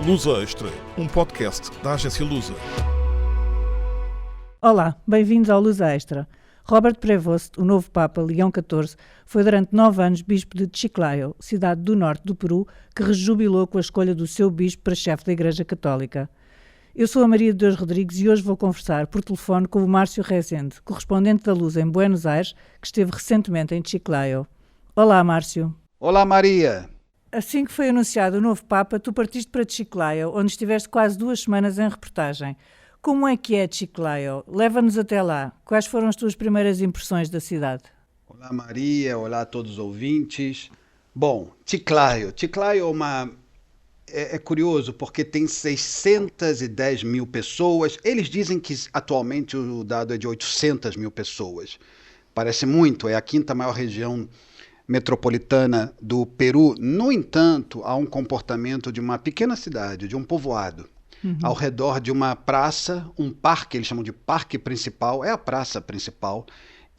Luz Extra, um podcast da agência Lusa. Olá, bem-vindos ao Luz Extra. Robert Prevost, o novo Papa Leão XIV, foi durante 9 anos bispo de Chiclayo, cidade do norte do Peru, que rejubilou com a escolha do seu bispo para chefe da Igreja Católica. Eu sou a Maria de Deus Rodrigues e hoje vou conversar por telefone com o Márcio Rezende, correspondente da Luz em Buenos Aires, que esteve recentemente em Chiclayo. Olá, Márcio. Olá, Maria. Assim que foi anunciado o novo Papa, tu partiste para Chiclayo, onde estiveste quase 2 semanas em reportagem. Como é que é Chiclayo? Leva-nos até lá. Quais foram as tuas primeiras impressões da cidade? Olá, Maria. Olá a todos os ouvintes. Bom, Chiclayo é curioso porque tem 610 mil pessoas. Eles dizem que atualmente o dado é de 800 mil pessoas. Parece muito, é a 5ª maior região metropolitana do Peru. No entanto, há um comportamento de uma pequena cidade, de um povoado. Ao redor de uma praça, um parque, eles chamam de parque principal, é a praça principal,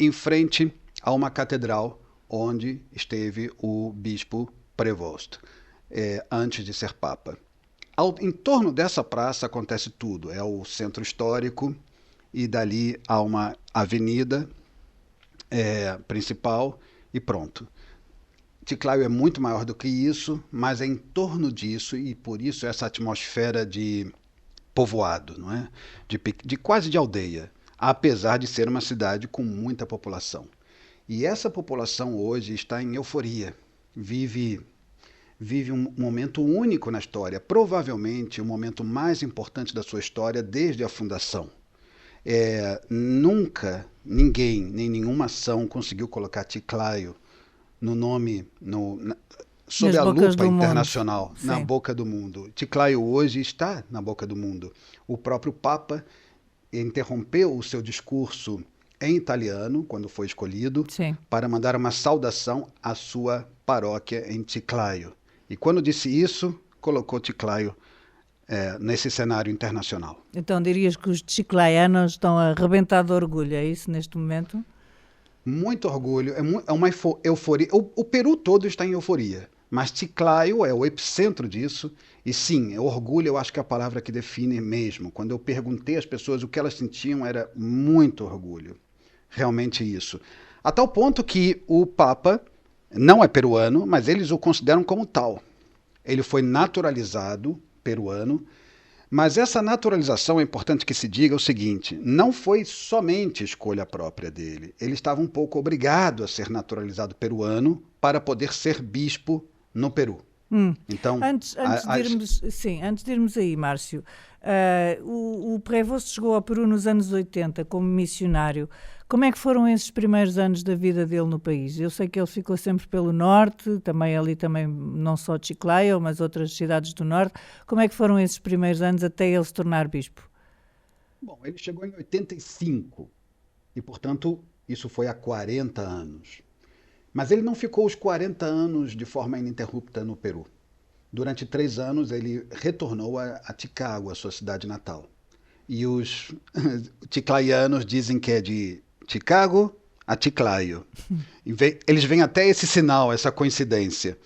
em frente a uma catedral onde esteve o bispo Prevost, antes de ser papa. Em torno dessa praça acontece tudo, é o centro histórico e dali há uma avenida principal e pronto. Chiclayo é muito maior do que isso, mas é em torno disso e por isso essa atmosfera de povoado, não é? De quase de aldeia, apesar de ser uma cidade com muita população. E essa população hoje está em euforia, vive um momento único na história, provavelmente o momento mais importante da sua história desde a fundação. Nunca ninguém, nem nenhuma ação conseguiu colocar Chiclayo no nome, sob a lupa internacional, na boca do mundo. Chiclayo hoje está na boca do mundo. O próprio Papa interrompeu o seu discurso em italiano, quando foi escolhido, para mandar uma saudação à sua paróquia em Chiclayo. E quando disse isso, colocou Chiclayo nesse cenário internacional. Então dirias que os chiclayanos estão a arrebentar de orgulho, é isso neste momento? Muito orgulho, é uma euforia. O Peru todo está em euforia, mas Chiclayo é o epicentro disso. E sim, orgulho eu acho que é a palavra que define mesmo. Quando eu perguntei às pessoas o que elas sentiam, era muito orgulho. Realmente isso. A tal ponto que o Papa não é peruano, mas eles o consideram como tal. Ele foi naturalizado peruano. Mas essa naturalização, é importante que se diga o seguinte, não foi somente escolha própria dele. Ele estava um pouco obrigado a ser naturalizado peruano para poder ser bispo no Peru. Então, antes de irmos aí, Márcio, o Prevost chegou ao Peru nos anos 80 como missionário. Como é que foram esses primeiros anos da vida dele no país? Eu sei que ele ficou sempre pelo norte, também não só Chiclayo, mas outras cidades do norte. Como é que foram esses primeiros anos até ele se tornar bispo? Bom, ele chegou em 85 e, portanto, isso foi há 40 anos. Mas ele não ficou os 40 anos de forma ininterrupta no Peru. Durante 3 anos ele retornou a Chicago, a sua cidade natal. E os chiclayanos dizem que é de Chicago a Chiclayo. Eles veem até esse sinal, essa coincidência.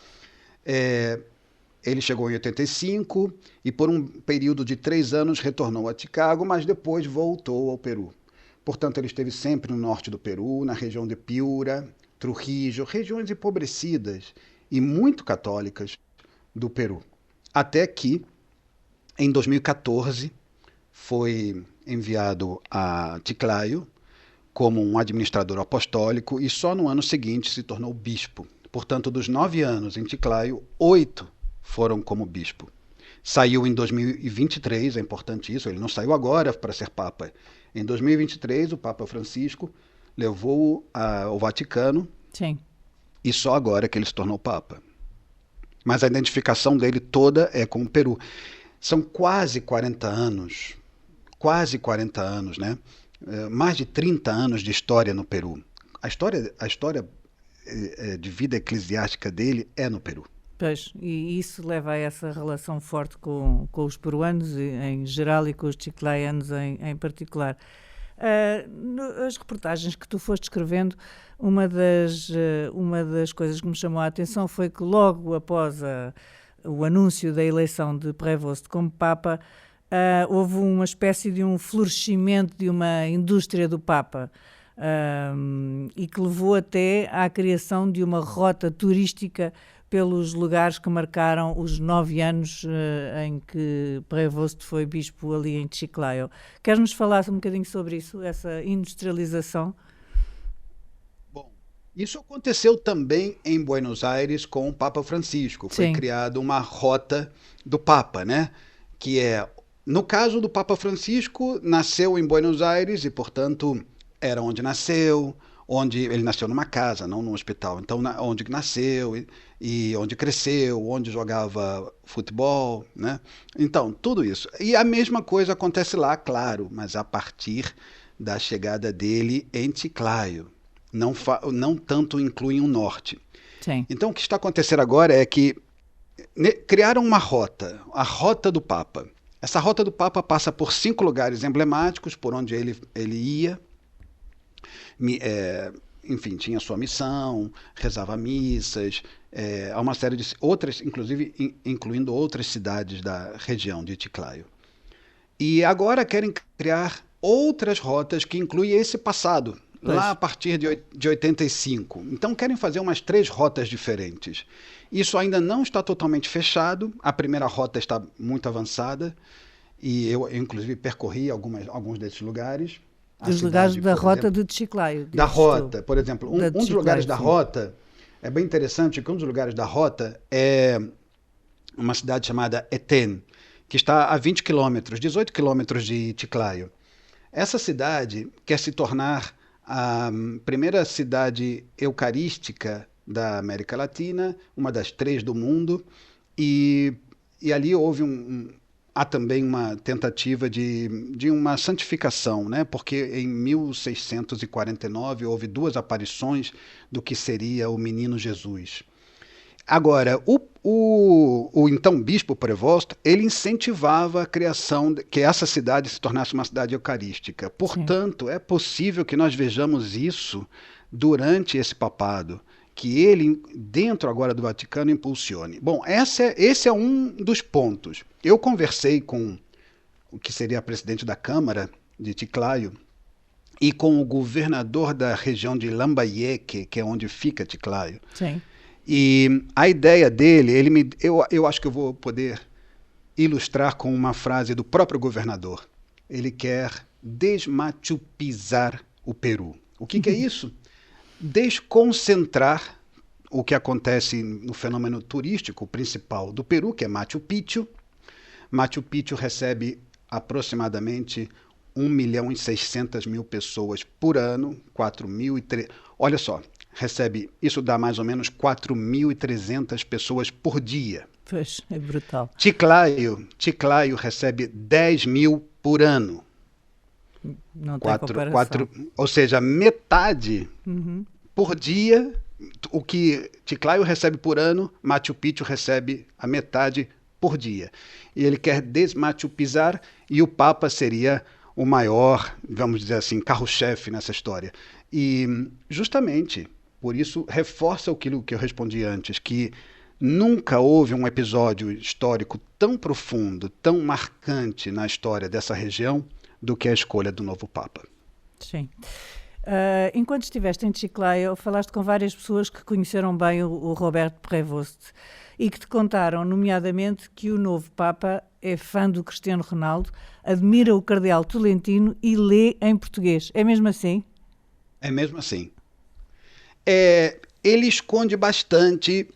Ele chegou em 85 e por um período de 3 anos retornou a Chicago, mas depois voltou ao Peru. Portanto, ele esteve sempre no norte do Peru, na região de Piura, Trujillo, regiões empobrecidas e muito católicas do Peru. Até que, em 2014, foi enviado a Chiclayo como um administrador apostólico e só no ano seguinte se tornou bispo. Portanto, dos 9 anos em Chiclayo, 8 foram como bispo. Saiu em 2023, é importante isso, ele não saiu agora para ser papa. Em 2023, o Papa Francisco levou-o ao Vaticano. Sim. E só agora que ele se tornou papa. Mas a identificação dele toda é com o Peru. São quase 40 anos, né? Mais de 30 anos de história no Peru. A história de vida eclesiástica dele é no Peru. Pois, e isso leva a essa relação forte com os peruanos em geral e com os chiclayanos em particular. As reportagens que tu foste escrevendo, uma das coisas que me chamou a atenção foi que logo após o anúncio da eleição de Prevost como Papa, houve uma espécie de um florescimento de uma indústria do Papa, e que levou até à criação de uma rota turística pelos lugares que marcaram os 9 anos em que Prevost foi bispo ali em Chiclayo. Queres-nos falar um bocadinho sobre isso, essa industrialização? Bom, isso aconteceu também em Buenos Aires com o Papa Francisco. Foi criada uma rota do Papa, né? Que é, no caso do Papa Francisco, nasceu em Buenos Aires e, portanto, era onde nasceu, onde ele nasceu numa casa, não num hospital. Então, onde nasceu e onde cresceu, onde jogava futebol, né? Então, tudo isso. E a mesma coisa acontece lá, claro, mas a partir da chegada dele em Chiclayo. Não tanto incluem o norte. Sim. Então, o que está acontecendo agora é que criaram uma rota, a Rota do Papa. Essa Rota do Papa passa por 5 lugares emblemáticos por onde ele ia. Enfim, tinha sua missão, rezava missas, há uma série de outras, inclusive incluindo outras cidades da região de Chiclayo. E agora querem criar outras rotas que incluem esse passado, lá a partir de 85. Então querem fazer umas 3 rotas diferentes. Isso ainda não está totalmente fechado, a primeira rota está muito avançada, e eu inclusive percorri alguns desses lugares. Dos lugares da rota de Chiclayo. Da rota, por exemplo. Um dos lugares da rota, é bem interessante que um dos lugares da rota é uma cidade chamada Eten, que está a 20 quilômetros, 18 quilômetros de Chiclayo. Essa cidade quer se tornar a primeira cidade eucarística da América Latina, uma das 3 do mundo, e ali houve há também uma tentativa de uma santificação, né? Porque em 1649 houve 2 aparições do que seria o menino Jesus. Agora, o então bispo Prevost, ele incentivava a criação, que essa cidade se tornasse uma cidade eucarística. Portanto, é possível que nós vejamos isso durante esse papado, que ele, dentro agora do Vaticano, impulsione. Bom, esse é um dos pontos. Eu conversei com o que seria a presidente da Câmara de Chiclayo e com o governador da região de Lambayeque, que é onde fica Chiclayo. Sim. E a ideia dele, eu acho que eu vou poder ilustrar com uma frase do próprio governador. Ele quer desmachupizar o Peru. O que é isso? Desconcentrar o que acontece no fenômeno turístico principal do Peru, que é Machu Picchu. Machu Picchu recebe aproximadamente 1.600.000 pessoas por ano, 4.300. Olha só, isso dá mais ou menos 4.300 pessoas por dia. Pois, é brutal. Chiclayo recebe 10.000 por ano. Não tem comparação. Ou seja, metade por dia. O que Chiclayo recebe por ano, Machu Picchu recebe a metade por dia. E ele quer desmachupizar, e o Papa seria o maior, vamos dizer assim, carro-chefe nessa história. E justamente por isso reforça aquilo que eu respondi antes, que nunca houve um episódio histórico tão profundo, tão marcante na história dessa região do que a escolha do novo Papa. Sim. Enquanto estiveste em Chiclayo, falaste com várias pessoas que conheceram bem o Roberto Prevost e que te contaram, nomeadamente, que o novo Papa é fã do Cristiano Ronaldo, admira o cardeal Tolentino e lê em português. É mesmo assim? É mesmo assim. Ele esconde bastante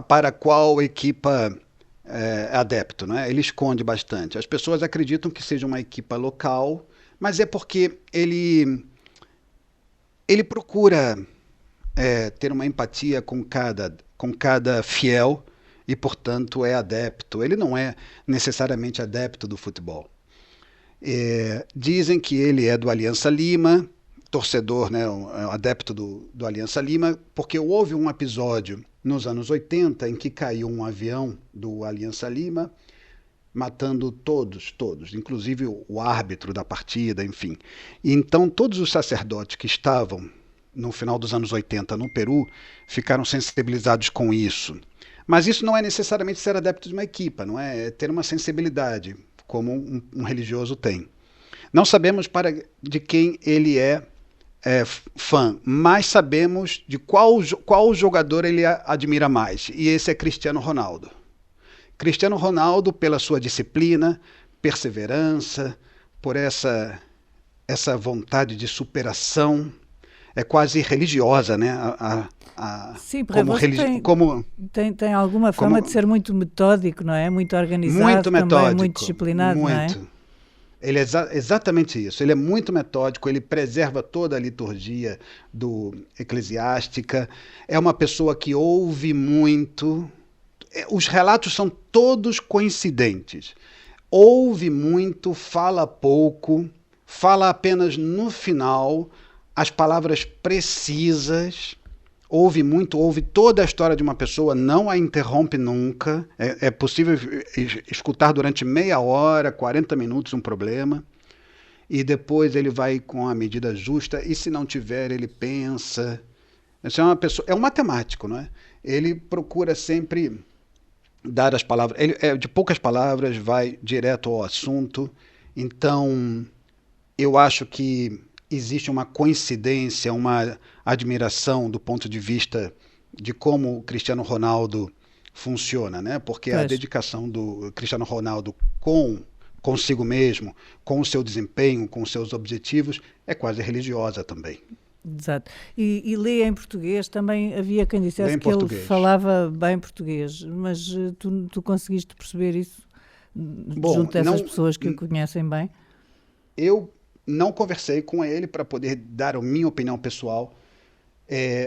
para qual equipa é adepto, né? Ele esconde bastante. As pessoas acreditam que seja uma equipa local, mas é porque ele procura ter uma empatia com cada fiel e, portanto, é adepto. Ele não é necessariamente adepto do futebol. Dizem que ele é do Aliança Lima, torcedor, né, adepto do Aliança Lima, porque houve um episódio nos anos 80 em que caiu um avião do Aliança Lima, matando todos, inclusive o árbitro da partida, enfim. E então todos os sacerdotes que estavam no final dos anos 80 no Peru ficaram sensibilizados com isso. Mas isso não é necessariamente ser adepto de uma equipa, não é? É ter uma sensibilidade, como um religioso tem. Não sabemos de quem ele é fã, mas sabemos de qual jogador ele admira mais. E esse é Cristiano Ronaldo. Cristiano Ronaldo, pela sua disciplina, perseverança, por essa vontade de superação, é quase religiosa, né? Sim, tem alguma fama de ser muito metódico, não é? Muito organizado, muito metódico, também, muito disciplinado, muito. Não é? Ele é exatamente isso. Ele é muito metódico, ele preserva toda a liturgia eclesiástica. É uma pessoa que ouve muito. Os relatos são todos coincidentes. Ouve muito, fala pouco, fala apenas no final, as palavras precisas. Ouve muito, ouve toda a história de uma pessoa, não a interrompe nunca. É possível escutar durante meia hora, 40 minutos um problema, e depois ele vai com a medida justa, e se não tiver, ele pensa. Essa é uma pessoa, é um matemático, não é? Ele procura sempre dar as palavras, ele é de poucas palavras, vai direto ao assunto. Então, eu acho que existe uma coincidência, uma admiração do ponto de vista de como o Cristiano Ronaldo funciona, né? Porque a dedicação do Cristiano Ronaldo consigo mesmo, com o seu desempenho, com os seus objetivos, é quase religiosa também. Exato. E lê em português, também havia quem dissesse que ele falava bem português, mas tu conseguiste perceber isso junto dessas pessoas que o conhecem bem? Eu não conversei com ele para poder dar a minha opinião pessoal,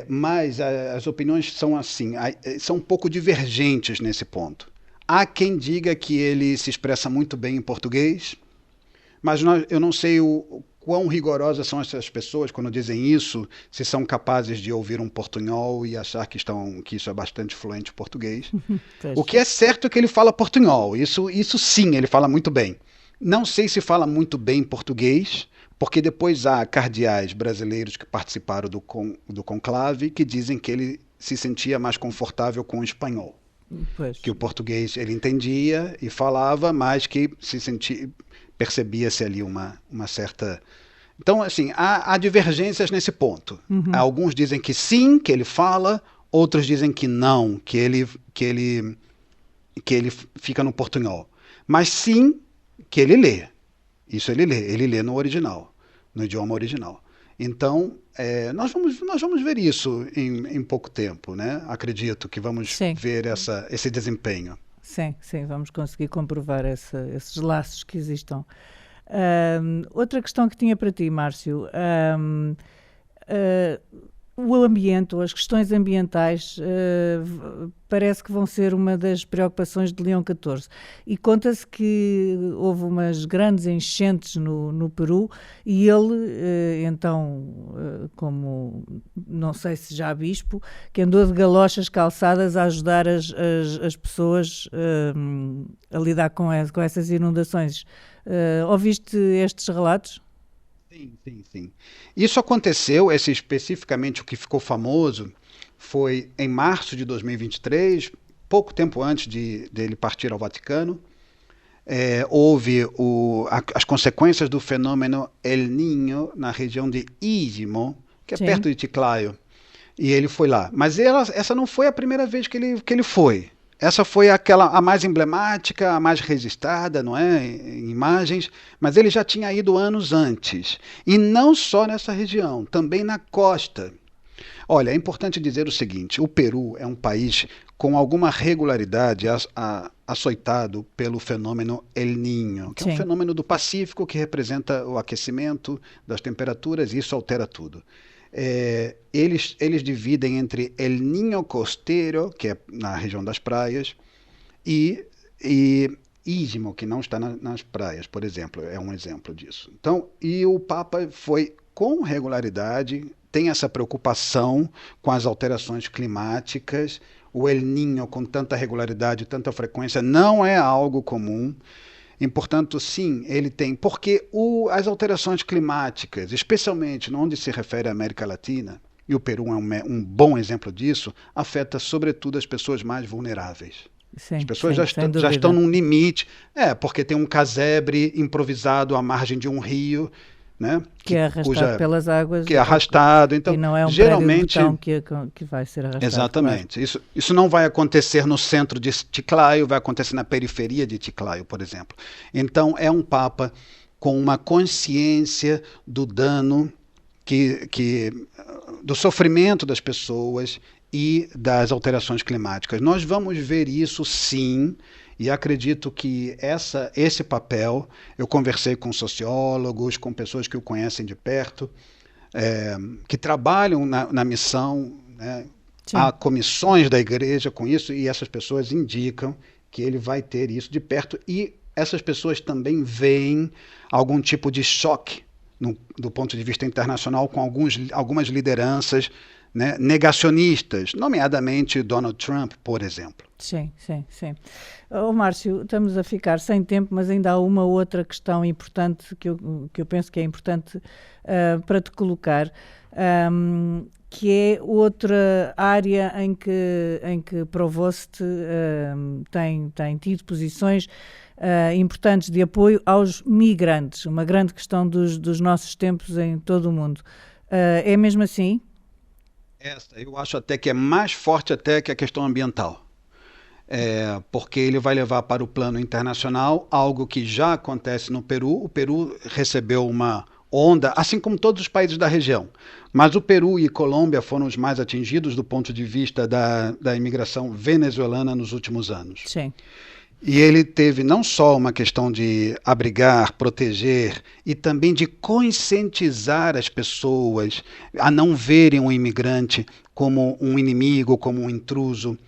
mas as opiniões são assim, são um pouco divergentes nesse ponto. Há quem diga que ele se expressa muito bem em português, mas eu não sei o quão rigorosas são essas pessoas quando dizem isso, se são capazes de ouvir um portunhol e achar que isso é bastante fluente em português. O que é certo é que ele fala portunhol, isso sim, ele fala muito bem. Não sei se fala muito bem português, porque depois há cardeais brasileiros que participaram do conclave que dizem que ele se sentia mais confortável com o espanhol. Que o português ele entendia e falava, mas que percebia-se ali uma certa... Então, assim, há divergências nesse ponto. Uhum. Alguns dizem que sim, que ele fala, outros dizem que não, que ele fica no portunhol. Mas sim, que ele lê. Isso ele lê no original, no idioma original. Então, nós vamos ver isso em pouco tempo, né? Acredito que vamos ver esse desempenho. Sim, vamos conseguir comprovar esses laços que existam. Outra questão que tinha para ti, Márcio, o ambiente ou as questões ambientais parece que vão ser uma das preocupações de Leão XIV. E conta-se que houve umas grandes enchentes no Peru e ele, então, como não sei se já bispo, que andou de galochas calçadas a ajudar as pessoas a lidar com essas inundações. Ouviste estes relatos? Sim. Isso aconteceu, especificamente o que ficou famoso, foi em março de 2023, pouco tempo antes dele partir ao Vaticano. Houve as consequências do fenômeno El Niño na região de Istmo, que é perto de Chiclayo, e ele foi lá. Mas essa não foi a primeira vez que ele foi. Essa foi a mais emblemática, a mais registrada, não é? Em imagens, mas ele já tinha ido anos antes. E não só nessa região, também na costa. Olha, é importante dizer o seguinte, o Peru é um país com alguma regularidade açoitado pelo fenômeno El Niño, que é um fenômeno do Pacífico que representa o aquecimento das temperaturas e isso altera tudo. Eles dividem entre El Niño costeiro, que é na região das praias, e Istmo, que não está nas praias, por exemplo, é um exemplo disso. Então, e o Papa foi com regularidade, tem essa preocupação com as alterações climáticas. O El Niño com tanta regularidade, tanta frequência, não é algo comum. E, portanto, sim, ele tem... Porque as alterações climáticas, especialmente no onde se refere à América Latina, e o Peru é um bom exemplo disso, afeta sobretudo as pessoas mais vulneráveis. Sim, As pessoas sim, já estão num limite, porque tem um casebre improvisado à margem de um rio, né, que é arrastado pelas águas. Que é arrastado. Então, e não é um geralmente, prédio de betão que vai ser arrastado. Exatamente. Claro. Isso não vai acontecer no centro de Chiclayo, vai acontecer na periferia de Chiclayo, por exemplo. Então, é um Papa com uma consciência do dano, do sofrimento das pessoas e das alterações climáticas. Nós vamos ver isso, sim, e acredito que esse papel, eu conversei com sociólogos, com pessoas que o conhecem de perto, que trabalham na missão, né? Há comissões da igreja com isso, e essas pessoas indicam que ele vai ter isso de perto, e essas pessoas também veem algum tipo de choque do ponto de vista internacional com algumas lideranças, né, negacionistas, nomeadamente Donald Trump, por exemplo. Sim. Márcio, estamos a ficar sem tempo, mas ainda há uma outra questão importante que eu penso que é importante para te colocar, que é outra área em que Provost tem tido posições importantes de apoio aos migrantes, uma grande questão dos nossos tempos em todo o mundo. É mesmo assim? Eu acho até que é mais forte até que a questão ambiental. Porque ele vai levar para o plano internacional algo que já acontece no Peru. O Peru recebeu uma onda, assim como todos os países da região. Mas o Peru e Colômbia foram os mais atingidos do ponto de vista da imigração venezuelana nos últimos anos. Sim. E ele teve não só uma questão de abrigar, proteger, e também de conscientizar as pessoas a não verem o imigrante como um inimigo, como um intruso.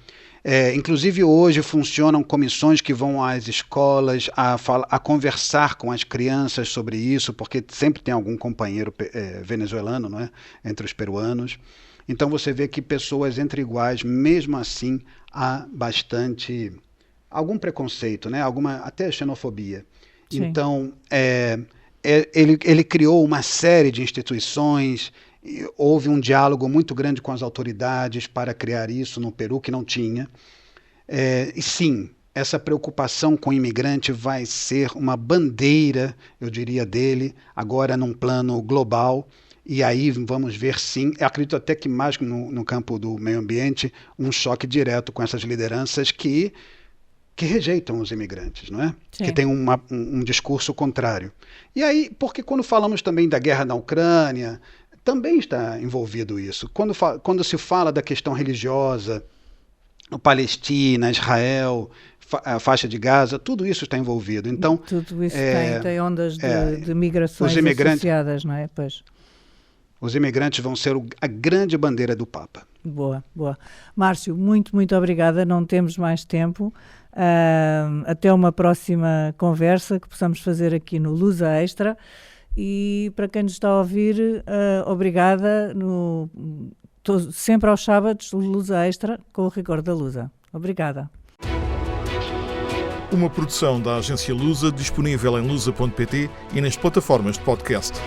Inclusive hoje funcionam comissões que vão às escolas a conversar com as crianças sobre isso, porque sempre tem algum companheiro venezuelano, não é? Entre os peruanos. Então você vê que pessoas entre iguais, mesmo assim, há algum preconceito, né? Alguma até xenofobia. Sim. Então, ele criou uma série de instituições, houve um diálogo muito grande com as autoridades para criar isso no Peru, que não tinha. E sim, essa preocupação com o imigrante vai ser uma bandeira, eu diria, dele, agora num plano global. E aí vamos ver, sim, eu acredito até que mais no campo do meio ambiente, um choque direto com essas lideranças que rejeitam os imigrantes, não é? Sim. Que tem um discurso contrário. E aí, porque quando falamos também da guerra na Ucrânia, também está envolvido isso. Quando se fala da questão religiosa, Palestina, Israel, a faixa de Gaza, tudo isso está envolvido. Então, tudo isso tem ondas de migrações associadas, não é? Pois. Os imigrantes vão ser a grande bandeira do Papa. Boa. Márcio, muito, muito obrigada. Não temos mais tempo. Até uma próxima conversa que possamos fazer aqui no Lusa Extra. E para quem nos está a ouvir, obrigada. Sempre aos sábados, Lusa Extra, com o rigor da Lusa. Obrigada. Uma produção da agência Lusa, disponível em lusa.pt e nas plataformas de podcast.